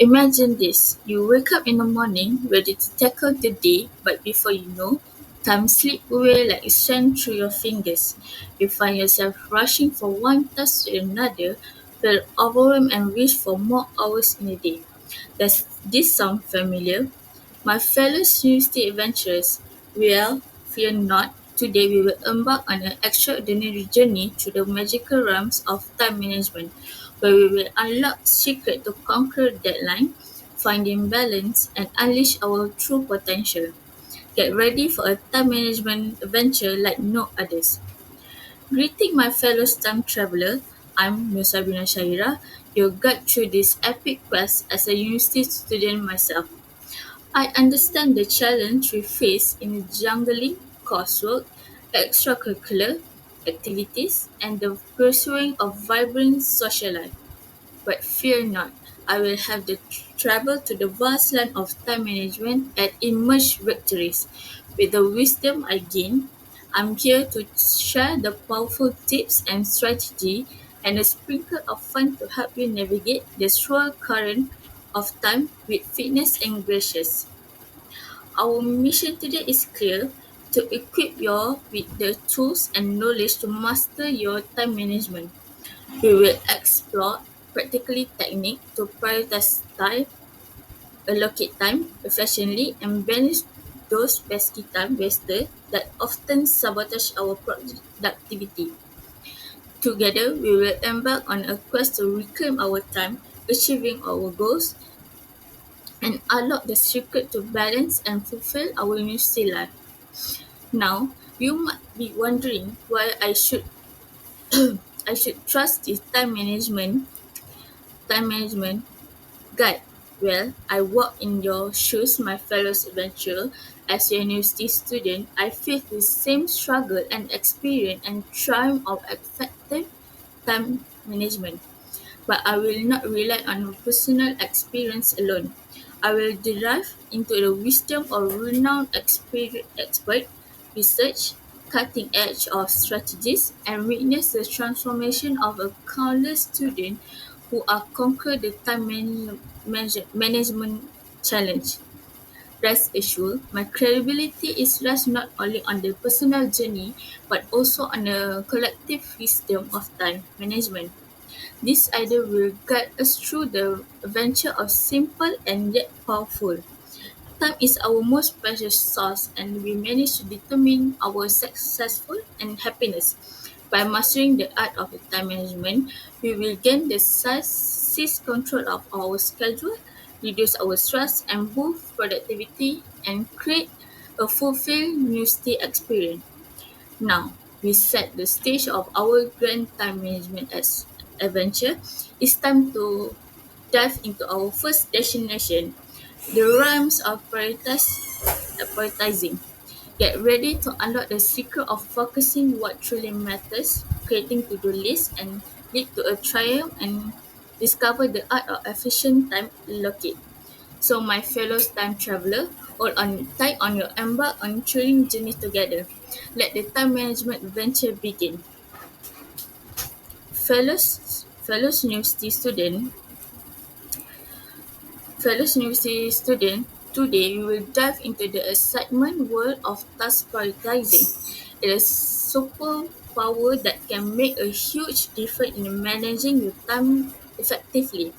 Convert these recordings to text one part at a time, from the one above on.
Imagine this: you wake up in the morning ready to tackle the day, but before you know, time slips away like a sand through your fingers. You find yourself rushing from one task to another, feel overwhelmed and wish for more hours in a day. Does this sound familiar? My fellow university adventurers, well, fear not. Today we will embark on an extraordinary journey through the magical realms of time management, where we will unlock secrets to conquer deadline, finding balance, and unleash our true potential. Get ready for a time management adventure like no others. Greeting my fellow time traveler, I'm Nusabina Shaira, your guide through this epic quest as a university student myself. I understand the challenge we face in juggling coursework, extracurricular activities, and the pursuing of vibrant social life. But fear not, I will have the travel to the vast land of time management and emerge victories. With the wisdom I gain, I'm here to share the powerful tips and strategy and a sprinkle of fun to help you navigate the swirl current of time with fitness and grace. Our mission today is clear: to equip you with the tools and knowledge to master your time management. We will explore practically technique to prioritize time, allocate time efficiently, and banish those pesky time wasters that often sabotage our productivity. Together, we will embark on a quest to reclaim our time, achieving our goals, and unlock the secret to balance and fulfill our university life. Now, you might be wondering why I should trust this time management guide. Well, I walk in your shoes, my fellow adventurer. As a university student, I face the same struggle and experience and triumph of effective time management. But I will not rely on personal experience alone. I will derive into the wisdom of renowned expert, research, cutting edge of strategies, and witness the transformation of a countless students who are conquer the time management challenge. Rest assured, my credibility is rests not only on the personal journey but also on the collective wisdom of time management. This idea will guide us through the adventure of simple and yet powerful. Time is our most precious source, and we manage to determine our successful and happiness. By mastering the art of time management, we will gain the seize control of our schedule, reduce our stress, and boost productivity, and create a fulfilled university experience. Now, we set the stage of our grand time management as adventure. It's time to dive into our first destination, the realms of prioritizing. Get ready to unlock the secret of focusing what truly matters, creating to-do lists, and lead to a triumph and discover the art of efficient time allocate. So, my fellow time traveler, all on tie on your embark on thrilling journey together. Let the time management adventure begin. Fellows university student, fellows university student, today we will dive into the excitement world of task prioritizing. It is superpower that can make a huge difference in managing your time effectively.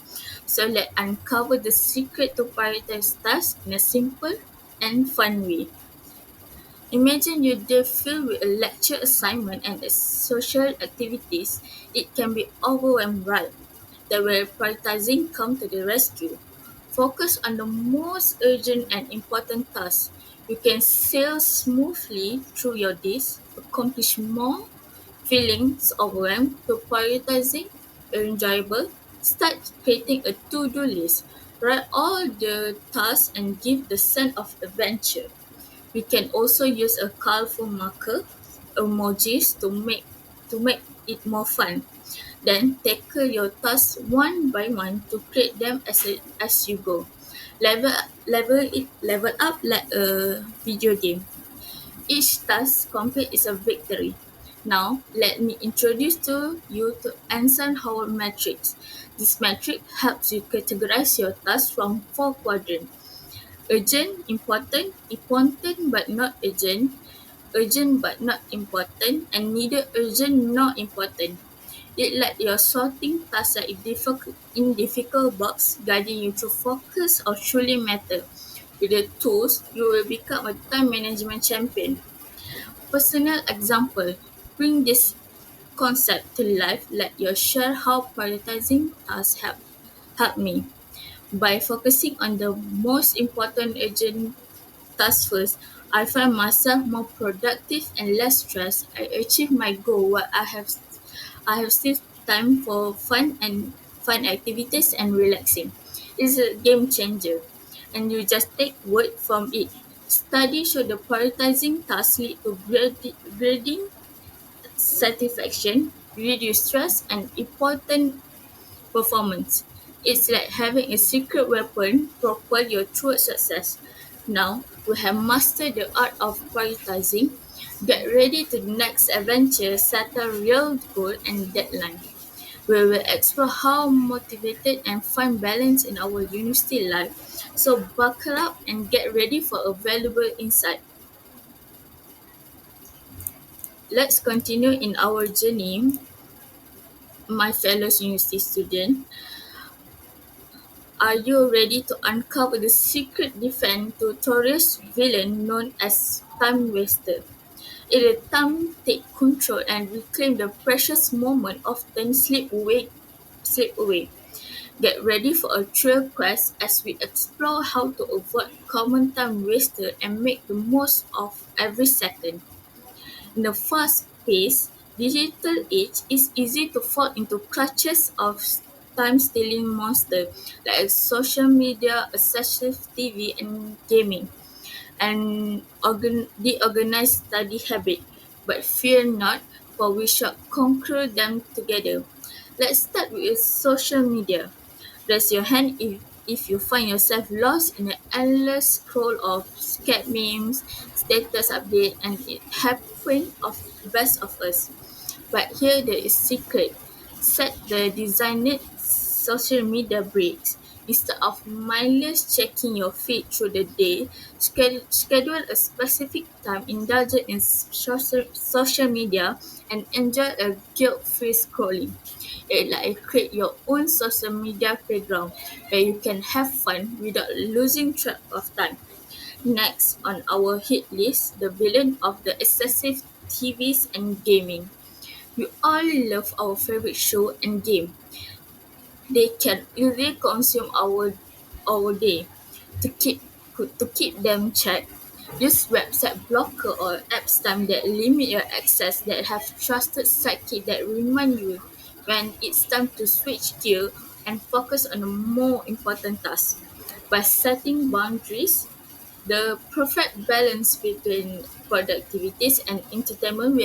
So let's uncover the secret to prioritize tasks in a simple and fun way. Imagine your day filled with a lecture assignment and social activities. It can be overwhelmed, right? That where prioritizing come to the rescue. Focus on the most urgent and important tasks. You can sail smoothly through your days, accomplish more, feelings overwhelmed to prioritizing enjoyable. Start creating a to-do list. Write all the tasks and give the sense of adventure. We can also use a colorful marker, emojis to make it more fun. Then tackle your tasks one by one to create them as you go. Level up like a video game. Each task complete is a victory. Now, let me introduce to you to Eisenhower matrix. This matrix helps you categorize your tasks from four quadrants: urgent, important but not urgent but not important, and neither urgent nor important. It like your sorting tasks are in difficult box, guiding you to focus or truly matter. With the tools, you will become a time management champion. Personal example: bring this concept to life. Let you share how prioritizing tasks help me. By focusing on the most important urgent tasks first, I find myself more productive and less stressed. I achieve my goal while I have still time for fun activities and relaxing. It's a game changer, and you just take word from it. Studies show the prioritizing tasks lead to grading satisfaction, reduce stress, and important performance. It's like having a secret weapon propel you toward success. Now we have mastered the art of prioritizing. Get ready to the next adventure, set a real goal and deadline. We will explore how motivated and find balance in our university life. So buckle up and get ready for a valuable insight. Let's continue in our journey, my fellow university student. Are you ready to uncover the secret defense to notorious villain known as time waster? It is time take control and reclaim the precious moment often slip away. Get ready for a thrill quest as we explore how to avoid common time waster and make the most of every second. In the fast-paced digital age, it's easy to fall into clutches of time-stealing monsters like social media, excessive TV, and gaming, and the organized study habit. But fear not, for we shall conquer them together. Let's start with social media. Raise your hand if you find yourself lost in an endless scroll of scared memes, status update, and it happened of best of us. But here there is secret. Set the designated social media breaks. Instead of mindless checking your feed through the day, schedule a specific time, indulge in social media, and enjoy a guilt-free scrolling. It like create your own social media playground where you can have fun without losing track of time. Next on our hit list, the villain of the excessive TVs and gaming. We all love our favorite show and game. They can easily consume our day. To keep them checked, use website blocker or apps time that limit your access, that have trusted sidekick that remind you when it's time to switch gear and focus on a more important task. By setting boundaries, the perfect balance between productivities and entertainment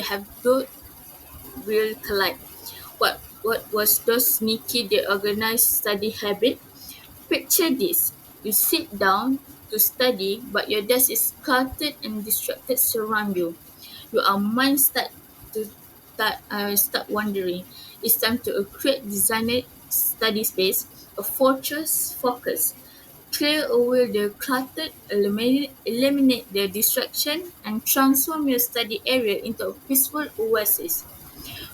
will collide. What was those sneaky the organized study habit? Picture this: you sit down to study, but your desk is cluttered and distracted surround you. Your mind start wandering. It's time to create designated study space, a fortress focus. Clear away the clutter, eliminate the distraction, and transform your study area into a peaceful oasis.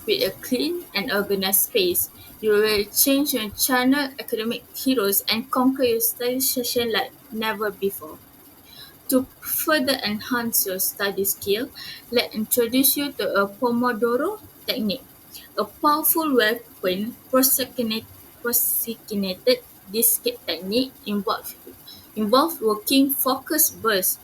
With a clean and organized space, you will change your channel academic heroes and conquer your study session like never before. To further enhance your study skill, let's introduce you to a Pomodoro technique, a powerful weapon prosecuted this technique involves working focus bursts,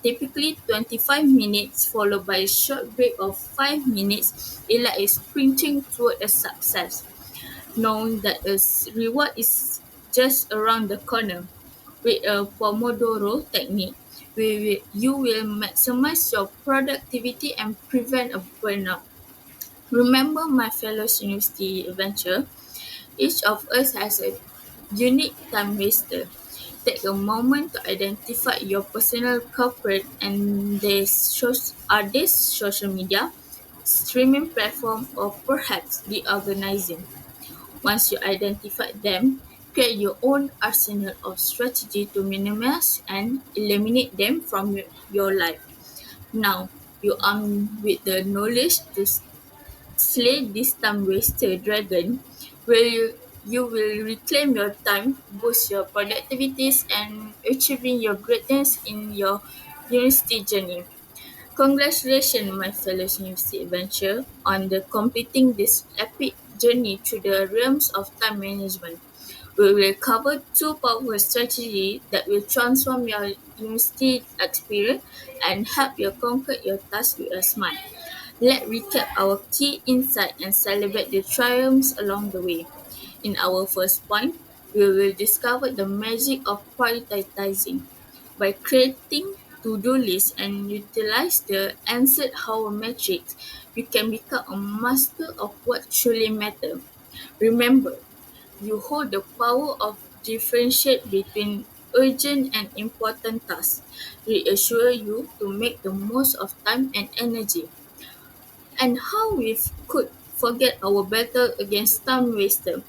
typically 25 minutes followed by a short break of 5 minutes. It like is sprinting toward a success, knowing that reward is just around the corner. With a Pomodoro technique, you will maximize your productivity and prevent a burnout. Remember, my fellow university adventure, each of us has a unique time waster. Take a moment to identify your personal culprit, and are they social media, streaming platform, or perhaps reorganizing. Once you identify them, create your own arsenal of strategy to minimize and eliminate them from your life. Now, you armed with the knowledge to slay this time waster dragon, where you will reclaim your time, boost your productivities, and achieving your greatness in your university journey. Congratulations, my fellow university adventure, on the completing this epic journey through the realms of time management. We will cover two powerful strategies that will transform your university experience and help you conquer your task with a smile. Let's recap our key insight and celebrate the triumphs along the way. In our first point, we will discover the magic of prioritizing. By creating to-do lists and utilize the answered how metrics, you can become a master of what truly matters. Remember, you hold the power of differentiate between urgent and important tasks. Reassure you to make the most of time and energy. And how we could forget our battle against time waster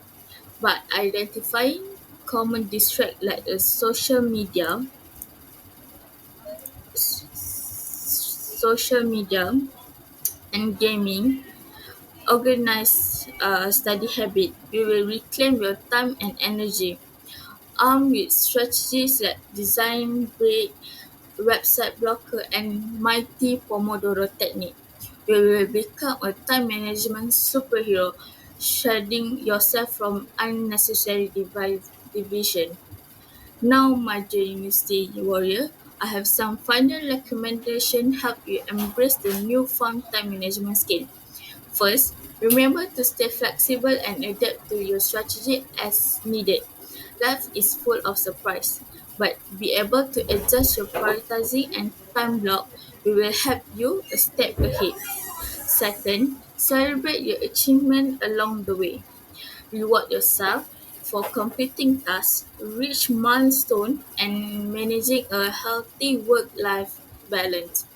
by identifying common distract like social media and gaming, organized study habit. We will reclaim your time and energy. Armed with strategies like design break, website blocker, and mighty Pomodoro technique, you will become a time management superhero, shedding yourself from unnecessary division. Now, my dear university warrior, I have some final recommendation help you embrace the newfound time management skill. First, remember to stay flexible and adapt to your strategy as needed. Life is full of surprise, but be able to adjust your prioritizing and time block. We will help you a step ahead. Second, celebrate your achievement along the way. Reward yourself for completing tasks, reach milestone, and managing a healthy work-life balance.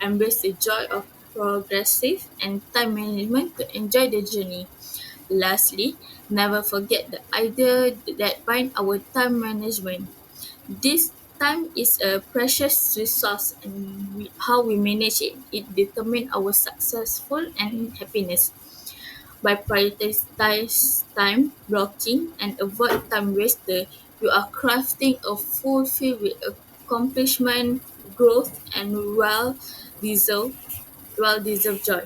Embrace the joy of progressive and time management to enjoy the journey. Lastly, never forget the idea that bind our time management. This time is a precious resource and how we manage it determines our successful and happiness. By prioritizing time blocking and avoid time waster, you are crafting a fulfilled with accomplishment, growth, and well-deserved, well-deserved joy.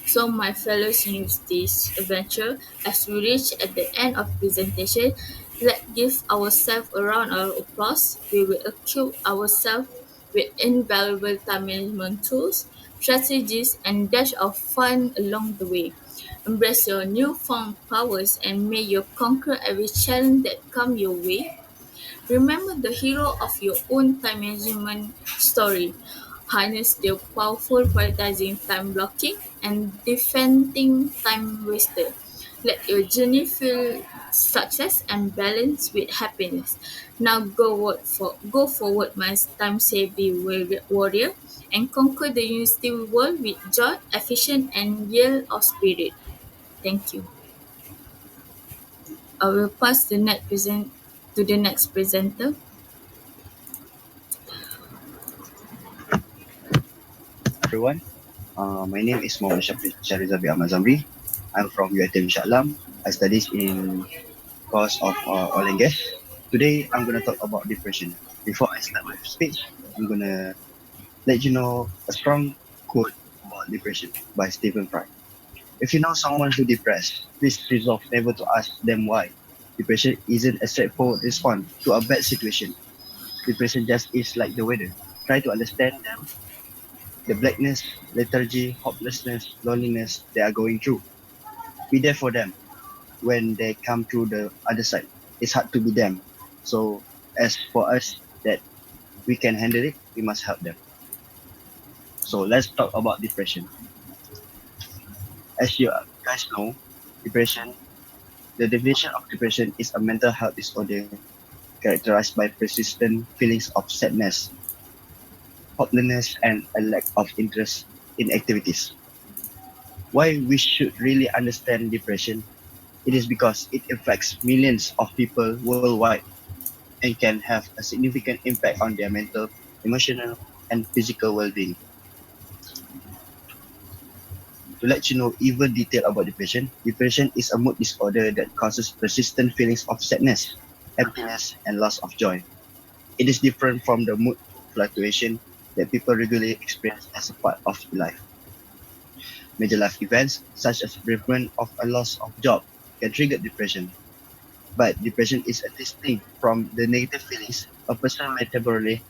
So, my fellow universities adventure, as we reach at the end of presentation, let's give ourselves a round of applause. We will equip ourselves with invaluable time management tools, strategies, and dash of fun along the way. Embrace your newfound powers and may you conquer every challenge that come your way. Remember the hero of your own time management story. Harness the powerful prioritizing time blocking and defending time waster. Let your journey feel success and balance with happiness. Now go forward, my time savvy warrior, and conquer the university world with joy, efficient, and yell of spirit. Thank you. I will pass the next present to the next presenter. Everyone. My name is Mohammed Sharizabi Ahmad Zamri. I'm from UiTM Shah Alam. I studies in course of oil and gas. Today, I'm going to talk about depression. Before I start my speech, I'm going to let you know a strong quote about depression by Stephen Fry. If you know someone who's depressed, please resolve never to ask them why. Depression isn't a straightforward response to a bad situation. Depression just is like the weather. Try to understand them, the blackness, lethargy, hopelessness, loneliness they are going through. Be there for them when they come through the other side. It's hard to be them. So as for us that we can handle it, we must help them. So let's talk about depression. As you guys know, depression, the definition of depression is a mental health disorder characterized by persistent feelings of sadness, hopelessness, and a lack of interest in activities. Why we should really understand depression? It is because it affects millions of people worldwide and can have a significant impact on their mental, emotional, and physical well-being. To let you know even detail about depression, depression is a mood disorder that causes persistent feelings of sadness, emptiness, and loss of joy. It is different from the mood fluctuation that people regularly experience as a part of life. Major life events, such as bereavement of a loss of job, can trigger depression. But depression is a distinct from the negative feelings a person may temporarily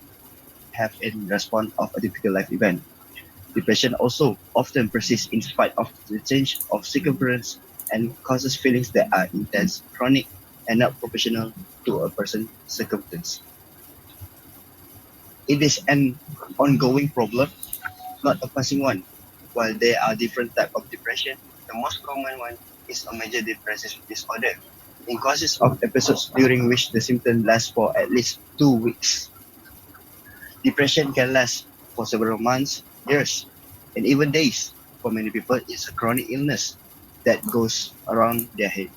have in response of a difficult life event. Depression also often persists in spite of the change of circumference and causes feelings that are intense, chronic, and not proportional to a person's circumstance. It is an ongoing problem, not a passing one. While there are different types of depression, the most common one is a major depressive disorder. It consists of episodes during which the symptoms last for at least 2 weeks. Depression can last for several months, years, and even days. For many people, it's a chronic illness that goes around their head.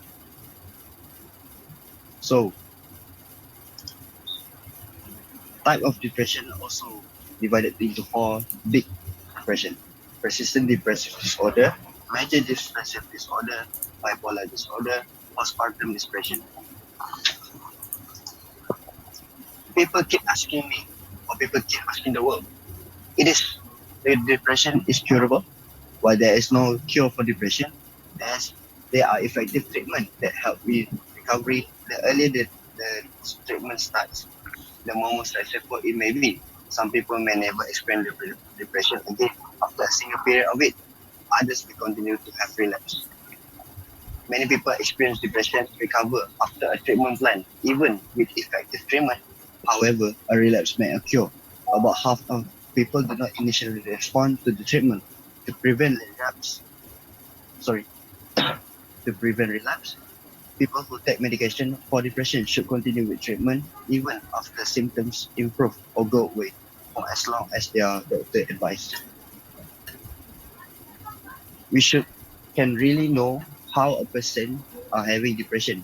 So, type of depression also divided into four big depression: persistent depressive disorder, major depressive disorder, bipolar disorder, postpartum depression. People keep asking me, or people keep asking the world, it is the depression is curable. While there is no cure for depression, there's, there are effective treatment that help with recovery. The earlier the treatment starts, the more successful it may be. Some people may never experience depression again after a single period of it. Others may continue to have relapse. Many people experience depression recover after a treatment plan, even with effective treatment. However, a relapse may occur. About half of people do not initially respond to the treatment to prevent relapse. Sorry, to prevent relapse. People who take medication for depression should continue with treatment even after symptoms improve or go away, for as long as their doctor advised. We should can really know how a person are having depression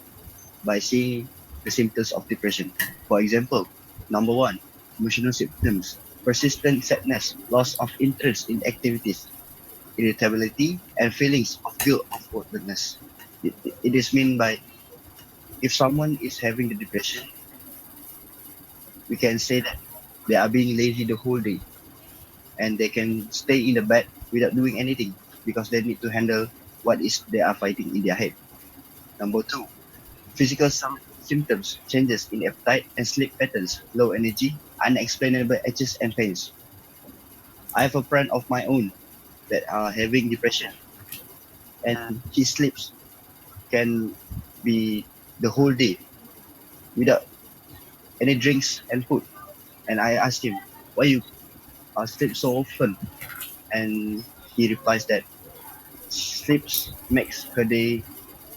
by seeing the symptoms of depression. For example, number one, emotional symptoms: persistent sadness, loss of interest in activities, irritability, and feelings of guilt or worthlessness. It is mean by if someone is having the depression, we can say that they are being lazy the whole day and they can stay in the bed without doing anything because they need to handle what is they are fighting in their head. Number two, physical symptoms, changes in appetite and sleep patterns, low energy, unexplainable aches and pains. I have a friend of my own that are having depression and he sleeps can be the whole day without any drinks and food. And I asked him, why you sleep so often? And he replies that sleeps makes her day,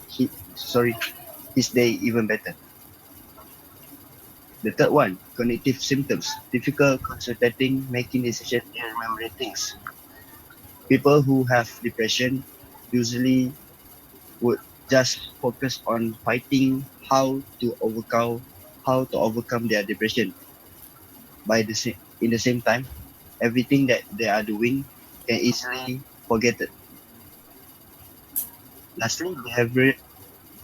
his day even better. The third one, cognitive symptoms, difficult concentrating, making decisions, and remembering things. People who have depression usually would just focus on fighting how to overcome their depression. In the same time, everything that they are doing can easily forget it. Lastly,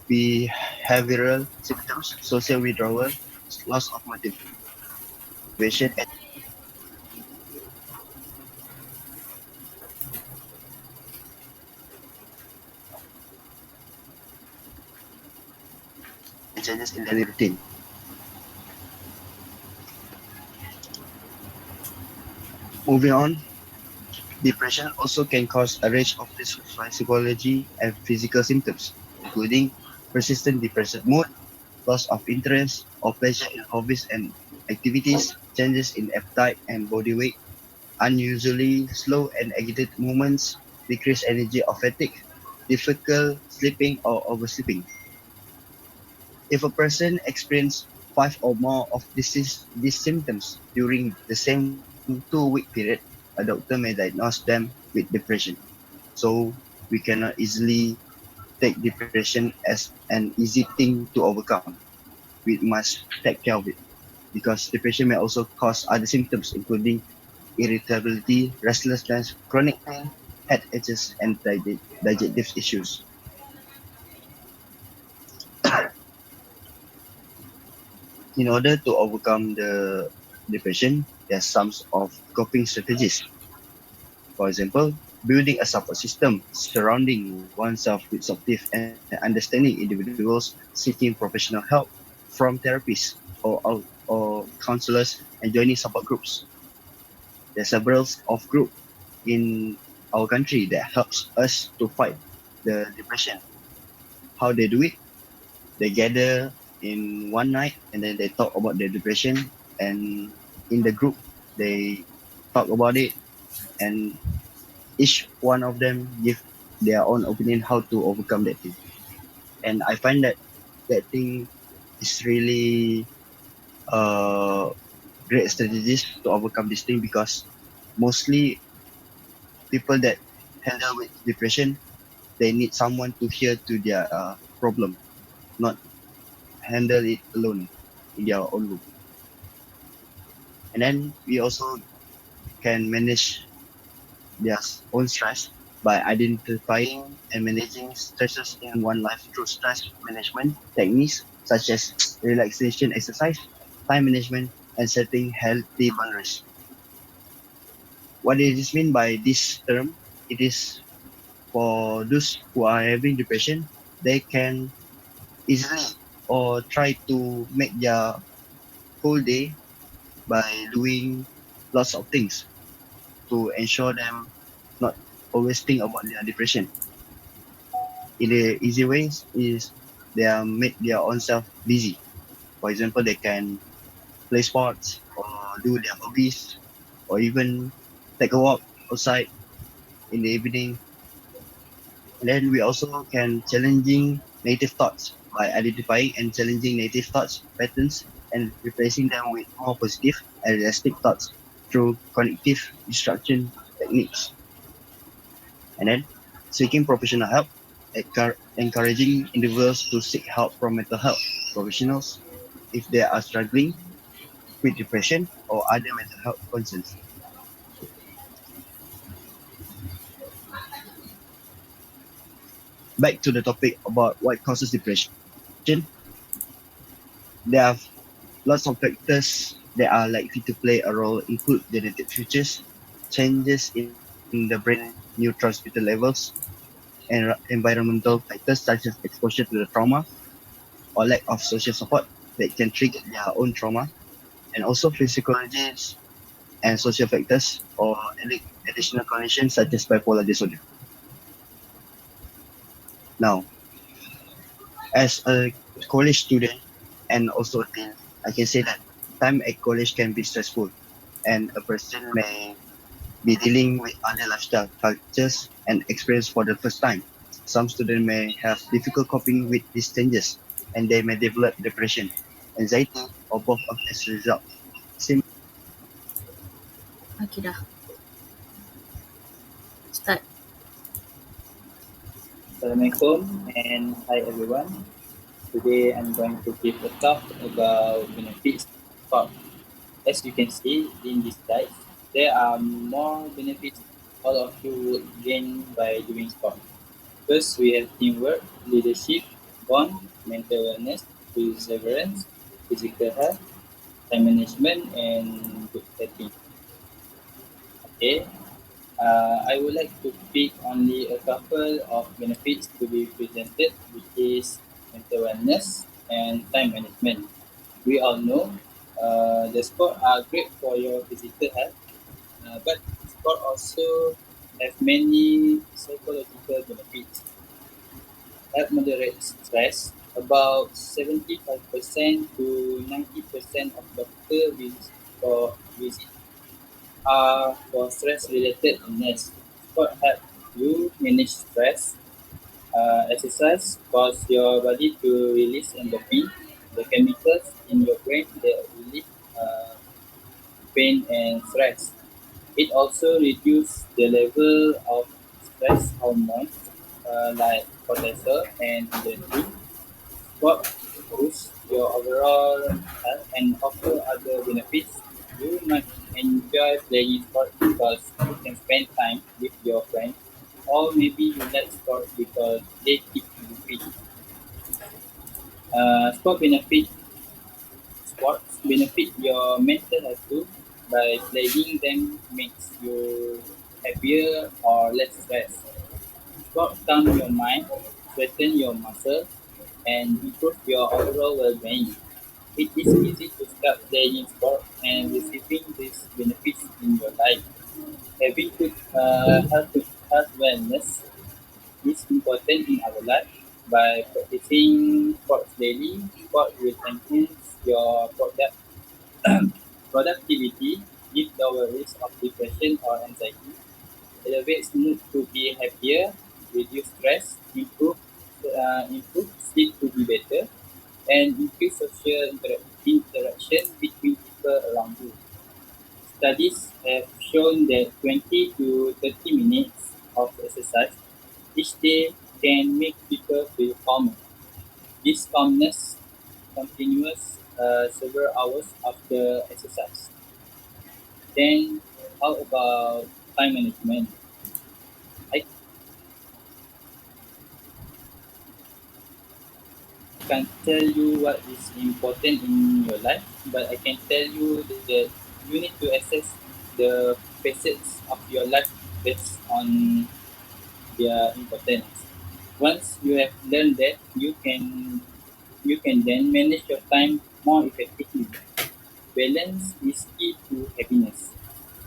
behavioral symptoms, social withdrawal, loss of motivation, and changes in daily routine. Moving on, depression also can cause a range of psychology and physical symptoms, including persistent depressive mood, loss of interest or pleasure in hobbies and activities, changes in appetite and body weight, unusually slow and agitated movements, decreased energy or fatigue, difficult sleeping or oversleeping. If a person experiences five or more of these symptoms during the same 2 week period, a doctor may diagnose them with depression. So we cannot easily take depression as an easy thing to overcome. We must take care of it because depression may also cause other symptoms, including irritability, restlessness, chronic pain, headaches, and digestive issues. In order to overcome the depression, there are some of coping strategies. For example, building a support system surrounding oneself with supportive and understanding individuals seeking professional help from therapists or counselors and joining support groups. There are several of group in our country that helps us to fight the depression. How they do it? They gather in one night and then they talk about their depression, and in the group they talk about it, and each one of them give their own opinion how to overcome that thing. And I find that that thing is really uh great strategies to overcome this thing because mostly people that handle with depression, they need someone to hear to their problem, not handle it alone in their own room. And then we also can manage their own stress by identifying and managing stresses in one life through stress management techniques such as relaxation exercise, time management, and setting healthy boundaries. What does this mean by this term? It is for those who are having depression, they can easily or try to make their whole day by doing lots of things to ensure them not always think about their depression. In the easy ways is they are make their own self busy. For example, they can play sports or do their hobbies or even take a walk outside in the evening. And then we also can challenging native thoughts by identifying and challenging native thoughts patterns and replacing them with more positive and realistic thoughts through cognitive instruction techniques. And then seeking professional help, encouraging individuals to seek help from mental health professionals if they are struggling with depression or other mental health concerns. Back to the topic about what causes depression, there are lots of factors that are likely to play a role, include genetic features, changes in the brain neurotransmitter levels, and environmental factors such as exposure to the trauma or lack of social support that can trigger their own trauma, and also physiologies and social factors or additional conditions such as bipolar disorder. Now, as a college student and also a teen, I can say that time at college can be stressful and a person may be dealing with other lifestyle cultures and experience for the first time. Some students may have difficult coping with these changes and they may develop depression, anxiety, or both of as a result. Okay dah. Start. Assalamualaikum and hi everyone. Today I'm going to give a talk about benefits of sport. As you can see in this slide, there are more benefits all of you would gain by doing sport. First, we have teamwork, leadership, bond, mental wellness, perseverance, physical health, time management, and good setting. Okay, I would like to pick only a couple of benefits to be presented, which is mental wellness and time management. We all know the sport are great for your physical health, but sport also have many psychological benefits. Help moderate stress. About 75% to 90% of doctor visits are for stress-related illness. Sport help you manage stress. Exercise cause your body to release endorphin, the chemicals in your brain that relieve pain and stress. It also reduces the level of stress hormone. like cortisol and adrenaline. Sport boosts your overall health and offer other benefits. You might enjoy playing sport because you can spend time with your friends, or maybe you like sport because they keep you fit. Uh, sport benefit Sports benefit your mental health too. By playing them makes you happier or less stressed. Sport calm your mind, strengthen your muscle, and improve your overall well-being. It is easy to start playing sport and receiving these benefits in your life. Having good health wellness is important in our life. By practicing sports daily, sport will enhance your productivity, give lower risk of depression or anxiety, elevates mood to be happier, reduce stress, improve sleep to be better, and increase social interaction between people around you. Studies have shown that 20 to 30 minutes of exercise each day can make people feel calmer. This calmness continues several hours after exercise. Then, how about time management? I can't tell you what is important in your life, but I can tell you that you need to assess the facets of your life based on their importance. Once you have learned that, you can then manage your time more effectively. Balance is key to happiness.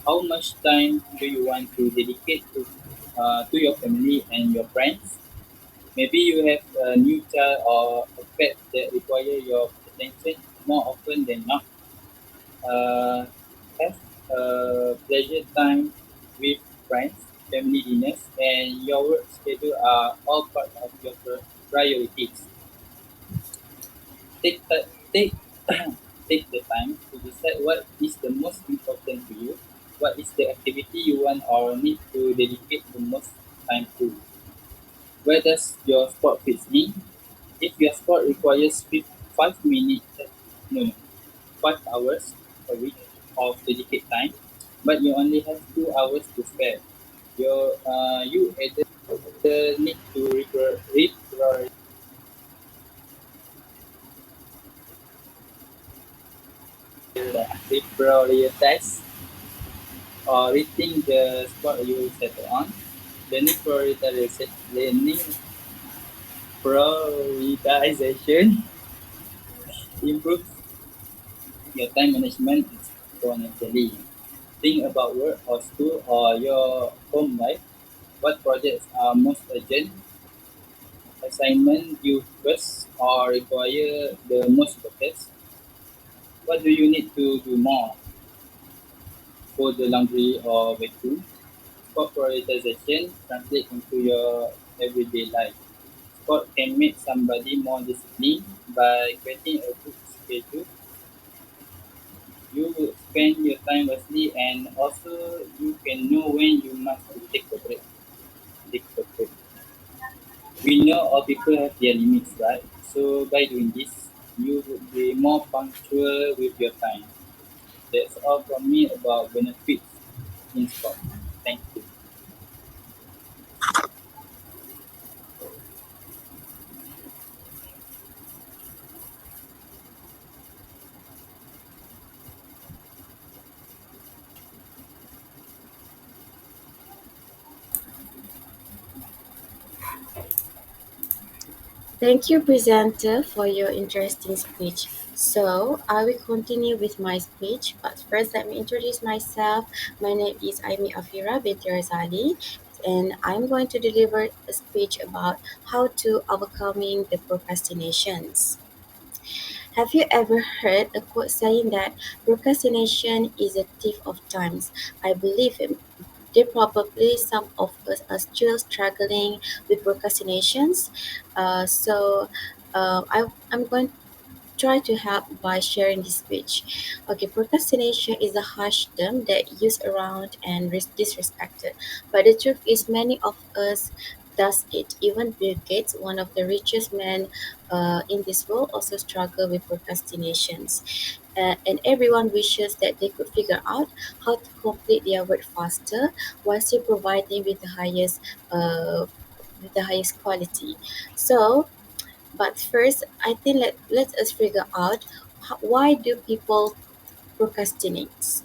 How much time do you want to dedicate to your family and your friends? Maybe you have a new child or a pet that require your attention more often than not. Uh, have pleasure time with friends, family dinners, and your work schedule are all part of your priorities. Take the, take take the time to decide what is the most important to you. What is the activity you want or need to dedicate the most time to? Where does your sport fits in? If your sport requires 5 minutes, no, 5 hours a week of dedicated time, but you only have 2 hours to spare, you either need to reprioritize or rethink the sport you settle on. Learning prioritization, learning prioritization improves your time management exponentially. Think about work or school or your home life. What projects are most urgent? Assignment you first or require the most focus? What do you need to do more for the laundry or bedroom? Sport prioritization translate into your everyday life. Sport can make somebody more disciplined by creating a good schedule. You will spend your time wisely and also you can know when you must to take a break. Take a break. We know all people have their limits, right? So by doing this, you would be more punctual with your time. That's all from me about benefits in sport. Thank you. Thank you, presenter, for your interesting speech. So, I will continue with my speech, but first let me introduce myself. My name is Aimi Afira binti Razali, and I'm going to deliver a speech about how to overcoming the procrastinations. Have you ever heard a quote saying that procrastination is a thief of times? I believe it. There probably some of us are still struggling with procrastinations. I'm going to try to help by sharing this speech. Okay, procrastination is a harsh term that used around and disrespected, but the truth is many of us does it. Even Bill Gates, one of the richest men in this world, also struggle with procrastinations. And everyone wishes that they could figure out how to complete their work faster while still providing with the highest quality. So, but first, I think let us figure out why do people procrastinate.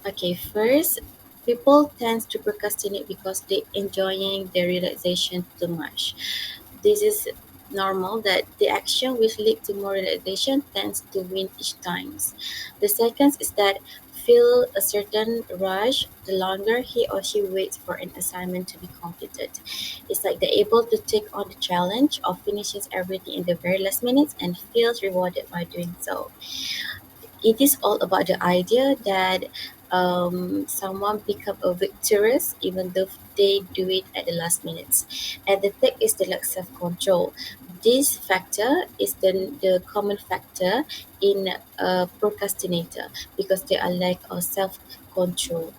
Okay, first, people tend to procrastinate because they enjoying the relaxation too much. This is normal that the action which lead to more relaxation tends to win each times. The second is that feel a certain rush the longer he or she waits for an assignment to be completed. It's like they're able to take on the challenge of finishing everything in the very last minutes and feels rewarded by doing so. It is all about the idea that someone become a victorious even though they do it at the last minutes. And the third is the lack of self-control. This factor is the common factor in a procrastinator because they are lack of self-control.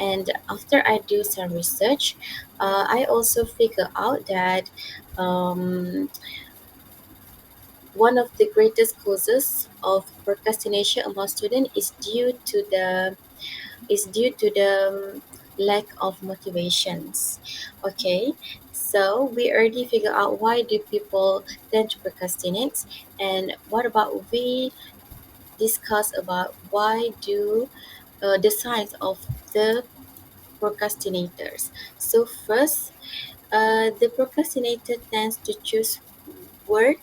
And after I do some research, I also figure out that um, one of the greatest causes of procrastination among students is due to the lack of motivations. Okay, so we already figure out why do people tend to procrastinate, and what about we discuss about why do the signs of the procrastinators. So first, the procrastinator tends to choose work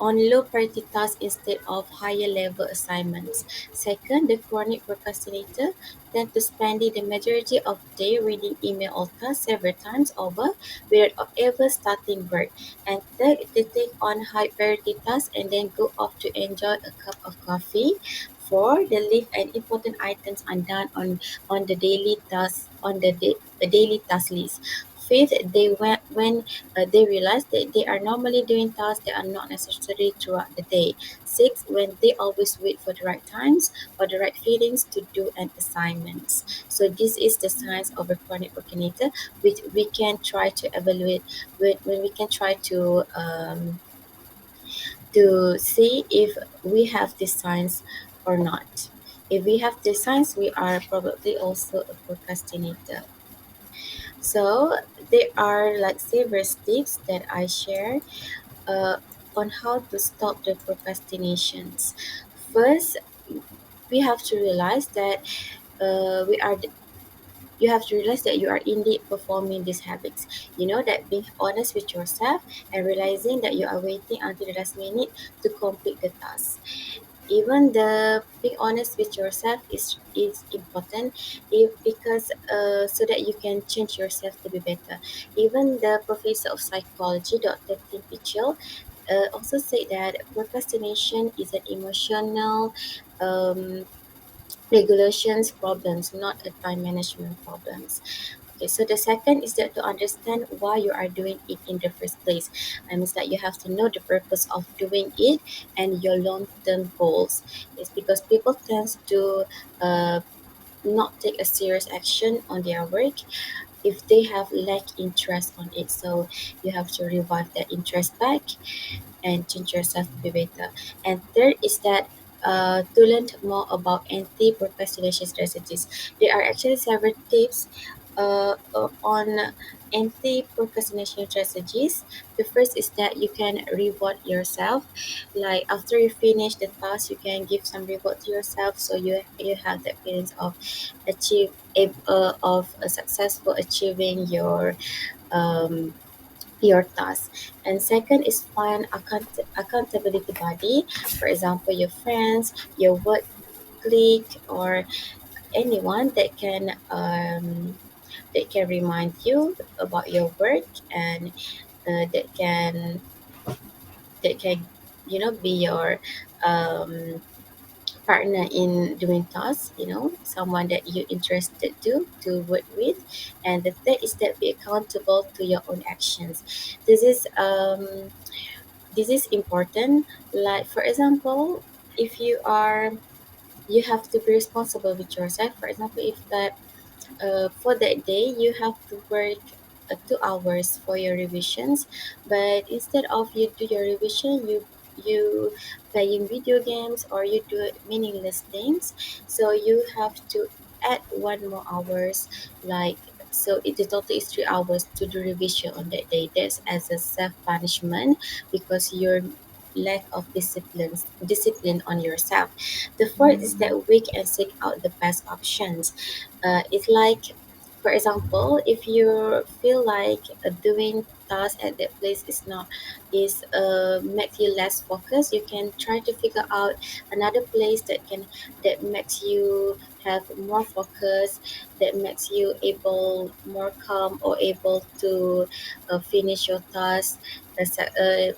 on low priority tasks instead of higher level assignments. Second, the chronic procrastinator tend to spend the majority of the day reading email or tasks several times over without ever starting work. And third, they take on high priority tasks and then go off to enjoy a cup of coffee. Four, the list and important items are done on the daily task on the daily task list. Fifth, when they realize that they are normally doing tasks that are not necessary throughout the day. Six, when they always wait for the right times or the right feelings to do an assignment. So this is the signs of a chronic procrastinator, which we can try to evaluate when we can try to see if we have these signs or not. If we have these signs, we are probably also a procrastinator. So there are like several tips that I share uh, on how to stop the procrastinations. First, we have to realize that we are. You have to realize that you are indeed performing these habits. You know that being honest with yourself and realizing that you are waiting until the last minute to complete the task. Even the being honest with yourself is important if because so that you can change yourself to be better. Even the professor of psychology, Dr. Tim Pitchell, also said that procrastination is an emotional um, regulations problems, not a time management problems. Okay, so the second is that to understand why you are doing it in the first place. And it's that you have to know the purpose of doing it and your long-term goals. It's because people tend to uh, not take a serious action on their work if they have lack interest on it. So you have to revive that interest back and change yourself to be better. And third is that to learn more about anti-procrastination strategies, there are actually several tips on anti-procrastination strategies. The first is that you can reward yourself. Like after you finish the task, you can give some reward to yourself, so you have that feelings of of a successful achieving um, your task. And second is find accountability body, for example your friends, your work colleague, or anyone that can remind you about your work, and that can be your um, partner in doing tasks, someone that you're interested to work with. And the third is that be accountable to your own actions. This is um this is important. Like for example, if you have to be responsible with yourself. For example, if that For that day you have to work 2 hours for your revisions, but instead of you do your revision, you playing video games or you do meaningless things, so you have to add 1 more hours, like, so the total is 3 hours to do revision on that day. That's as a self punishment because you're lack of discipline on yourself. The fourth is that we can seek out the best options. It's like, for example, if you feel like doing tasks at that place is not is makes you less focused, you can try to figure out another place that makes you have more focus, that makes you able more calm or able to finish your task, uh, su- uh,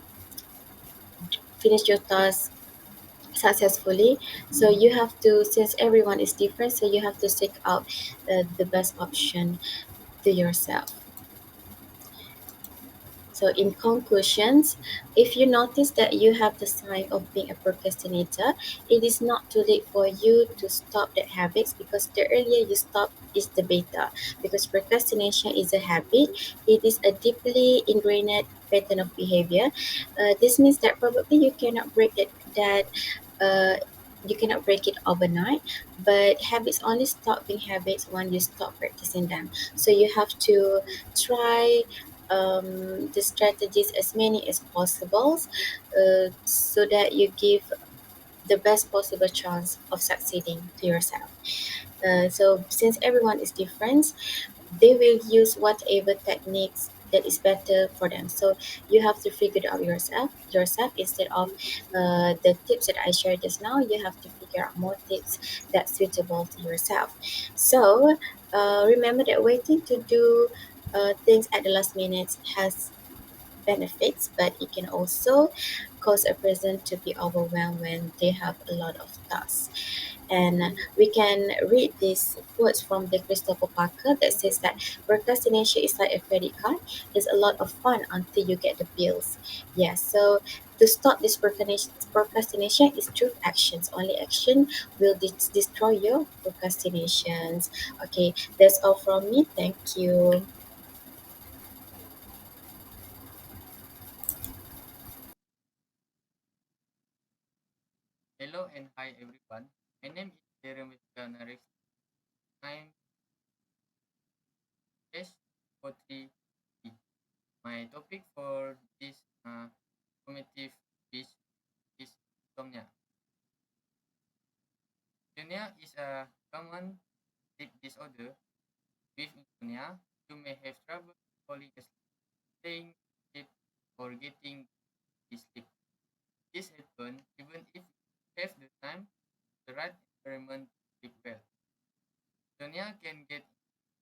finish your task successfully. So you have to, since everyone is different, so you have to seek out the best option to yourself. So in conclusions, if you notice that you have the sign of being a procrastinator, it is not too late for you to stop that habits, because the earlier you stop is the better, because procrastination is a habit. It is a deeply ingrained pattern of behavior. This means that probably you cannot break that uh, you cannot break it overnight, but habits only stop being habits when you stop practicing them. So you have to try the strategies as many as possible, so that you give the best possible chance of succeeding to yourself. So since everyone is different, they will use whatever techniques that is better for them. So you have to figure it out yourself instead of the tips that I shared just now. You have to figure out more tips that's suitable to yourself. So remember that waiting to do things at the last minute has benefits, but it can also cause a person to be overwhelmed when they have a lot of tasks. And we can read these quotes from the Christopher Parker that says that procrastination is like a credit card. It's a lot of fun until you get the bills. Yes, so to stop this procrastination is through actions. Only action will destroy your procrastinations. Okay, that's all from me. Thank you. Hello and hi everyone. My name is Jeremy Ganaris. I'm S43. My topic for this informative piece is insomnia. Insomnia is a common sleep disorder. With insomnia, you may have trouble falling asleep, staying asleep, or getting sleep. This happens even if you have the time, the right environment to sleep well. Insomnia can get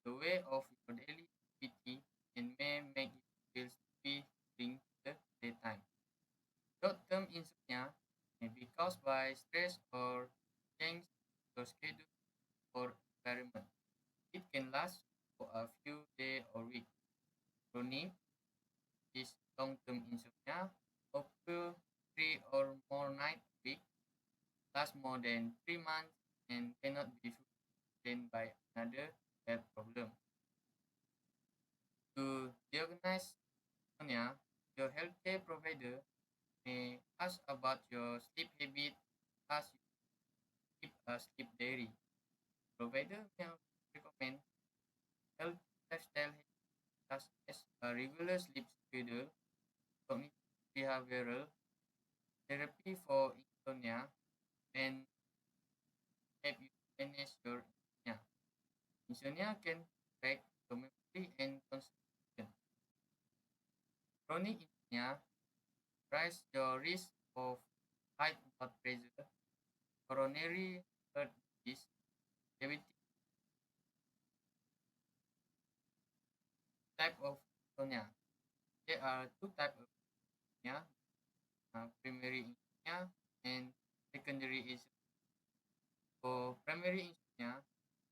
the way of your daily activity and may make you feel sleepy during the daytime. Short-term insomnia may be caused by stress or change in your schedule or environment. It can last for a few days or weeks. Chronic is long-term insomnia, occur 3 or more nights a week, last more than 3 months, and cannot be fully explained by another health problem. To diagnose insomnia, your healthcare provider may ask about your sleep habit, ask you to keep a sleep diary. Provider may also recommend healthy lifestyle habits such as a regular sleep schedule, cognitive behavioral therapy for insomnia, and help you manage your insomnia. Insomnia can affect your memory and concentration. Chronic insomnia rise your risk of high blood pressure, coronary heart disease, diabetes. Type of insomnia. There are two types of insomnia, primary insomnia and secondary insomnia. For primary insomnia,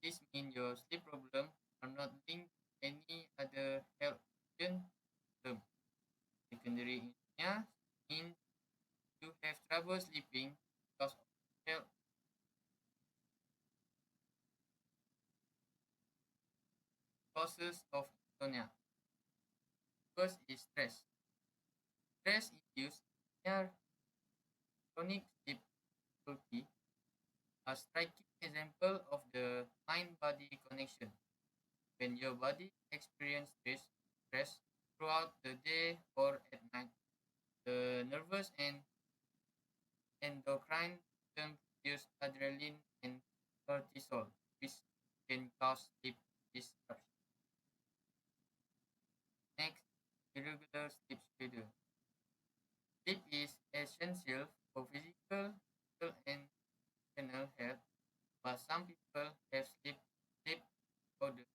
this means your sleep problems are not linked to any other health problem. Secondary insomnia means you have trouble sleeping because of, health, causes of insomnia. First is stress. Stress induced near chronic sleep difficulty, a striking example of the mind-body connection. When your body experiences stress throughout the day or at night, the nervous and endocrine system produce adrenaline and cortisol, which can cause sleep disruption. Next, irregular sleep schedule. Sleep is essential for physical, mental, and emotional health, but some people have sleep disorders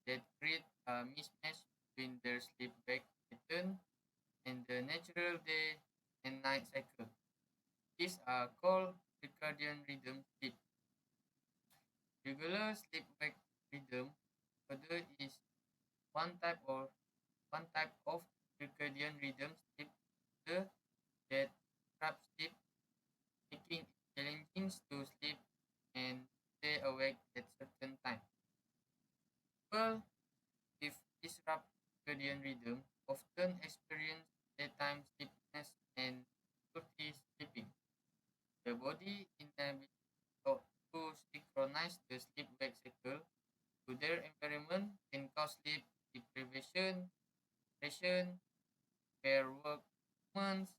that create a mismatch between their sleep-wake pattern and the natural day and night cycle. These are called circadian rhythm sleep. Regular sleep-wake rhythm disorder is one type or one type of circadian rhythm sleep disorder that disrupts sleep, making it challenging to sleep and stay awake at certain times. People with disrupted circadian rhythm often experience daytime sleepiness and difficulty sleeping. The body inability to synchronize the sleep-wake cycle to their environment can cause sleep deprivation, depression, pair work performance,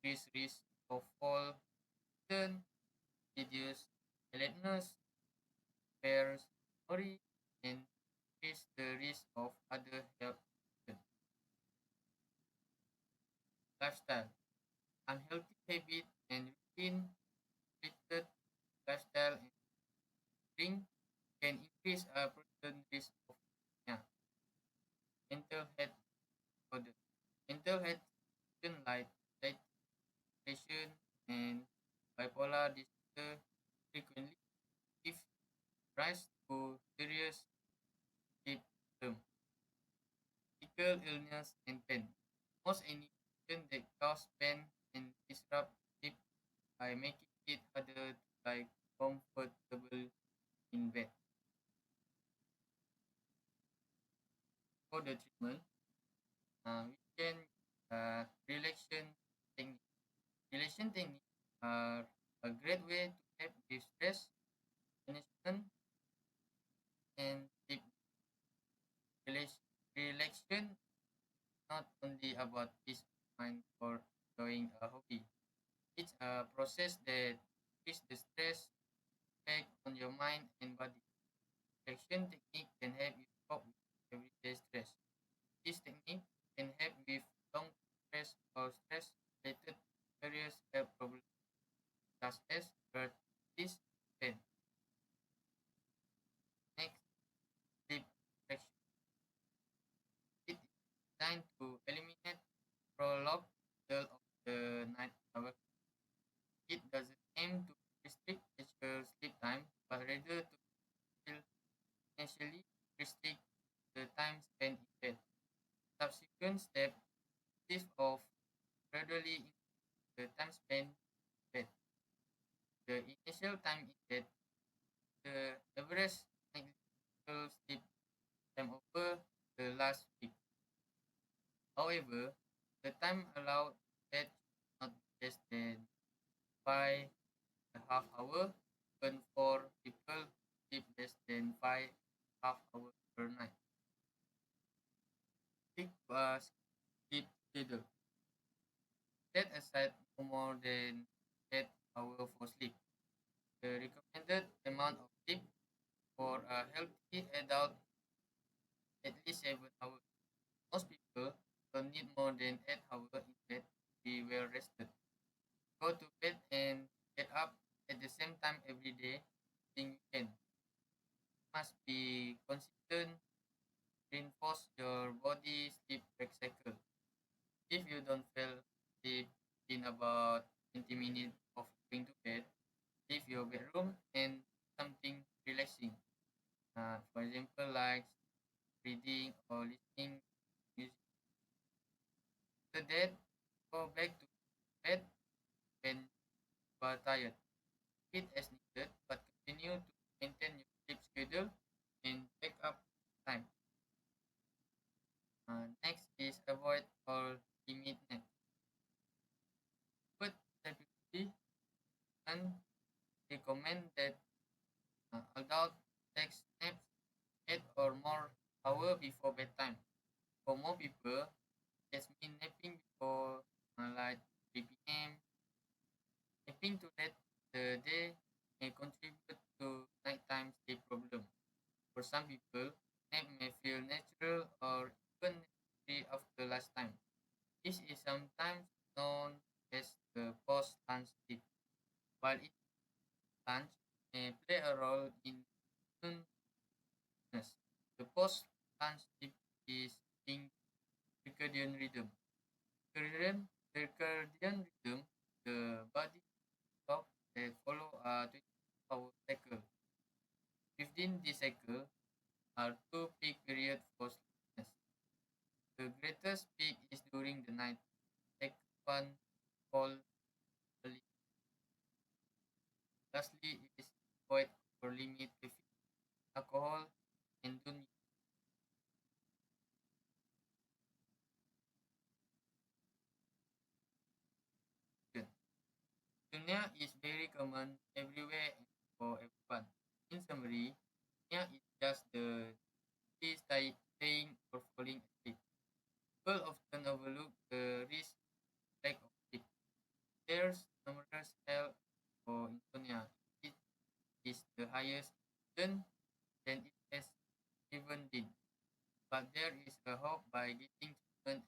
increased risk of fall, accident, reduce alertness, impairs memory, and increase the risk of other health conditions. Lifestyle. Unhealthy habit and routine related lifestyle and drink can increase a person's risk of insomnia, mental health disorder. Mental health conditions like anxiety, depression, and bipolar disorder frequently give rise to serious sleep problems, physical illness, and pain. Most any condition that cause pain and disrupt sleep by making it harder to lie comfortable in bed. For the treatment, we can relaxation technique. Relaxation techniques are a great way to help with stress management and sleep. Relax- Relaxation not only about peace of mind or enjoying a hobby. It's a process that decreases the stress effect on your mind and body. Relaxation technique can help you cope with everyday stress. This technique can help with long stress or stress related to various health problems such as arthritis and pain. Next, sleep distraction. It is designed to eliminate prolonged middle of the night hour. It doesn't aim to restrict natural sleep time, but rather to initially restrict the time spent in bed. Subsequent step consist of gradually increase the time spent in bed. The initial time in bed, the average nightly sleep time over the last week. However, the time allowed in bed should not be less than 5.5 hours, even for people who sleep less than 5.5 hours per night. Pick a sleep schedule. Set aside no more than 8 hours for sleep. The recommended amount of sleep for a healthy adult is at least 7 hours. Most people don't need more than 8 hours in bed to be well rested. Go to bed and get up at the same time every day. Think you can. Must be consistent. Reinforce your body sleep wake cycle. If you don't feel sleep in about 20 minutes of going to bed, leave your bedroom and do something relaxing. For example, like reading or listening to music. After that, go back to bed when you are tired. Eat as needed, but continue to maintain your sleep schedule and wake up time. and recommend that adults take naps 8 or more hours before bedtime. For more people, this means napping before like 3 p.m. Napping to let the day may contribute to nighttime sleep problem. For some people, nap may feel natural or even necessary after lunchtime. This is sometimes known as the post-lunch sleep. While eating lunch may play a role in numerous, the post-lunch sleep is linked to circadian rhythm. Circadian rhythm, the body clock that follow a 24-hour cycle. Within this cycle are two peak periods for sleepiness. The greatest peak is during the night. Second one called early. Lastly is avoid or limit caffeine, alcohol, and don't use sugar. Insomnia is very common everywhere and for everyone. In summary, insomnia is just the staying or falling asleep. People often overlook the risk lack of sleep. There's numerous health for insomnia. It is the highest than it has even been. But there is a hope by getting treatment